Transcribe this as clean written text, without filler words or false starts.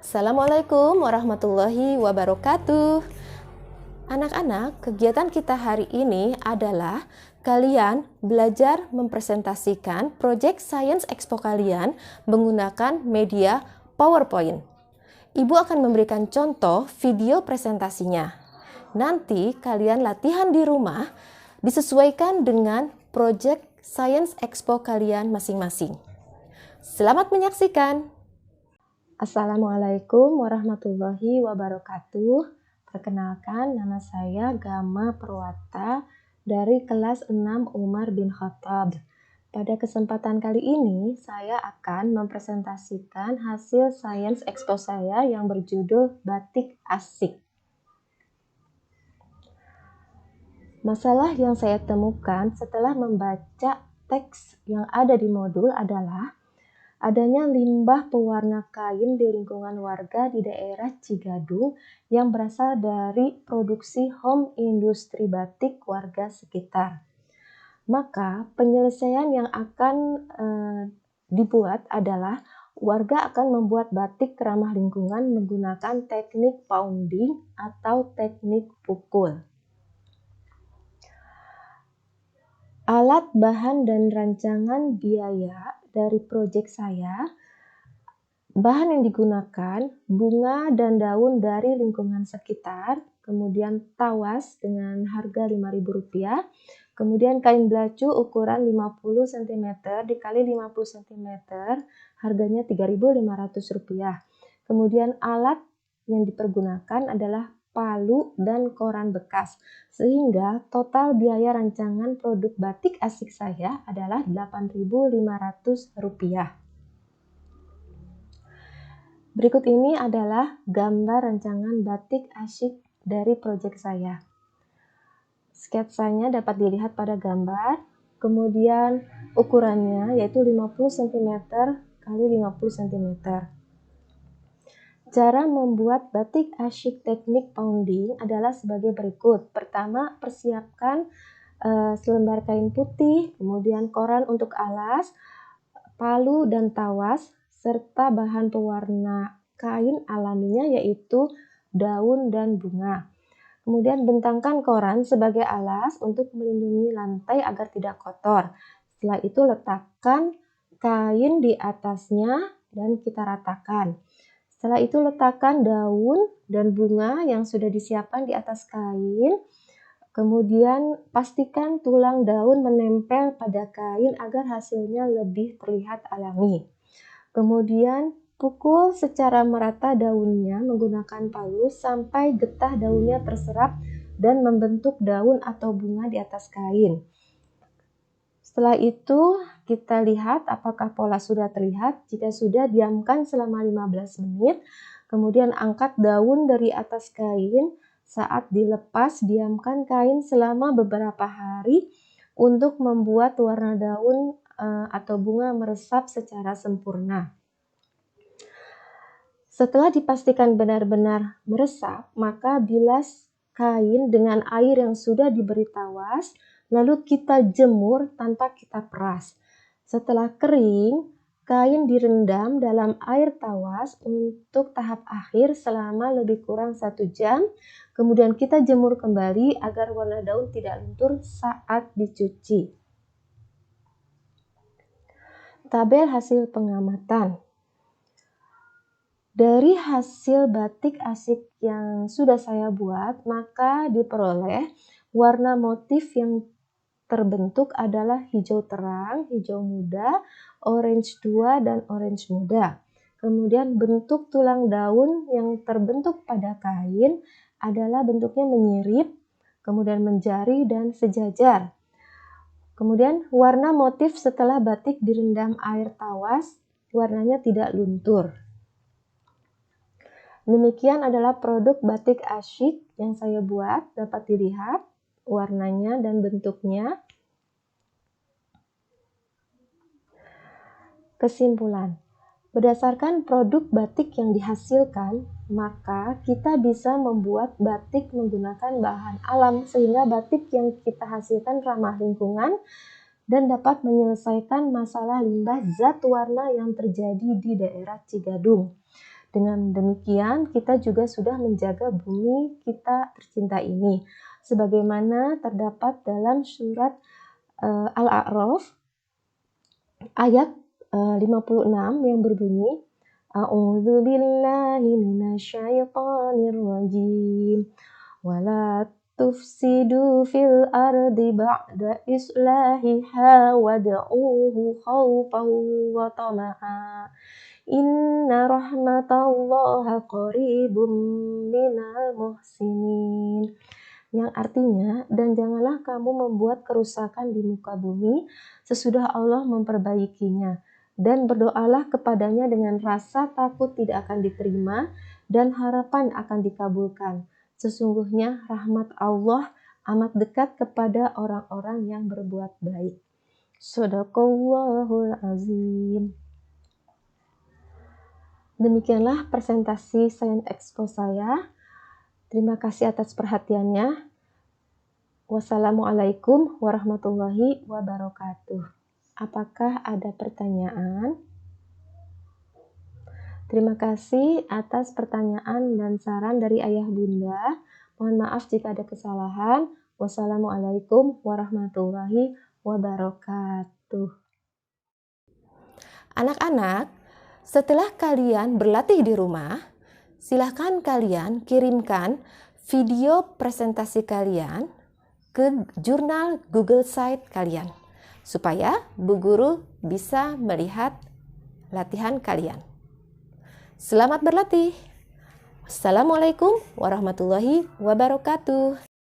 Assalamualaikum warahmatullahi wabarakatuh. Anak-anak, kegiatan kita hari ini adalah kalian belajar mempresentasikan Project Science Expo kalian menggunakan media PowerPoint. Ibu akan memberikan contoh video presentasinya. Nanti kalian latihan di rumah disesuaikan dengan Project Science Expo kalian masing-masing. Selamat menyaksikan. Assalamualaikum warahmatullahi wabarakatuh. Perkenalkan, nama saya Gama Perwata dari kelas 6 Umar bin Khattab. Pada kesempatan kali ini, saya akan mempresentasikan hasil Science Expo saya yang berjudul Batik Asik. Masalah yang saya temukan setelah membaca teks yang ada di modul adalah adanya limbah pewarna kain di lingkungan warga di daerah Cigadung yang berasal dari produksi home industri batik warga sekitar. Maka penyelesaian yang akan dibuat adalah warga akan membuat batik ramah lingkungan menggunakan teknik pounding atau teknik pukul. Alat, bahan, dan rancangan biaya dari proyek saya, bahan yang digunakan bunga dan daun dari lingkungan sekitar, kemudian tawas dengan harga Rp5.000, kemudian kain belacu ukuran 50 cm dikali 50 cm, harganya Rp3.500. Kemudian alat yang dipergunakan adalah palu dan koran bekas, sehingga total biaya rancangan produk batik asik saya adalah Rp8.500. Berikut ini adalah gambar rancangan batik asik dari proyek saya. Sketsanya dapat dilihat pada gambar, kemudian ukurannya yaitu 50 cm kali 50 cm. Cara membuat batik asyik teknik pounding adalah sebagai berikut. Pertama, persiapkan selembar kain putih, kemudian koran untuk alas, palu dan tawas, serta bahan pewarna kain alaminya yaitu daun dan bunga. Kemudian bentangkan koran sebagai alas untuk melindungi lantai agar tidak kotor. Setelah itu letakkan kain di atasnya dan kita ratakan. Setelah itu letakkan daun dan bunga yang sudah disiapkan di atas kain. Kemudian pastikan tulang daun menempel pada kain agar hasilnya lebih terlihat alami. Kemudian pukul secara merata daunnya menggunakan palu sampai getah daunnya terserap dan membentuk daun atau bunga di atas kain. Setelah itu kita lihat apakah pola sudah terlihat. Jika sudah, diamkan selama 15 menit. Kemudian angkat daun dari atas kain. Saat dilepas, diamkan kain selama beberapa hari untuk membuat warna daun atau bunga meresap secara sempurna. Setelah dipastikan benar-benar meresap, maka bilas kain dengan air yang sudah diberi tawas. Lalu kita jemur tanpa kita peras. Setelah kering, kain direndam dalam air tawas untuk tahap akhir selama lebih kurang 1 jam. Kemudian kita jemur kembali agar warna daun tidak luntur saat dicuci. Tabel hasil pengamatan. Dari hasil batik asik yang sudah saya buat, maka diperoleh warna motif yang terbentuk adalah hijau terang, hijau muda, orange 2, dan orange muda. Kemudian bentuk tulang daun yang terbentuk pada kain adalah bentuknya menyirip, kemudian menjari dan sejajar. Kemudian warna motif setelah batik direndam air tawas, warnanya tidak luntur. Demikian adalah produk batik asyik yang saya buat, dapat dilihat warnanya dan bentuknya. Kesimpulan, berdasarkan produk batik yang dihasilkan, maka kita bisa membuat batik menggunakan bahan alam sehingga batik yang kita hasilkan ramah lingkungan dan dapat menyelesaikan masalah limbah zat warna yang terjadi di daerah Cigadung. Dengan demikian, kita juga sudah menjaga bumi kita tercinta ini. Sebagaimana terdapat dalam surat Al-A'raf ayat 56 yang berbunyi, A'udzu billahi minasyaitonir rajim. Wala tufsidu fil ardi ba'da islahiha wad'uhu khawfan wa tama'a. Inna rahmatallahi qaribun minal muhsinin. Yang artinya, dan janganlah kamu membuat kerusakan di muka bumi sesudah Allah memperbaikinya. Dan berdoalah kepadanya dengan rasa takut tidak akan diterima dan harapan akan dikabulkan. Sesungguhnya rahmat Allah amat dekat kepada orang-orang yang berbuat baik. Shadaqallahul azim. Demikianlah presentasi Science Expo saya. Terima kasih atas perhatiannya. Wassalamualaikum warahmatullahi wabarakatuh. Apakah ada pertanyaan? Terima kasih atas pertanyaan dan saran dari Ayah Bunda. Mohon maaf jika ada kesalahan. Wassalamualaikum warahmatullahi wabarakatuh. Anak-anak, setelah kalian berlatih di rumah, silahkan kalian kirimkan video presentasi kalian ke jurnal Google Site kalian, supaya Bu Guru bisa melihat latihan kalian. Selamat berlatih. Assalamualaikum warahmatullahi wabarakatuh.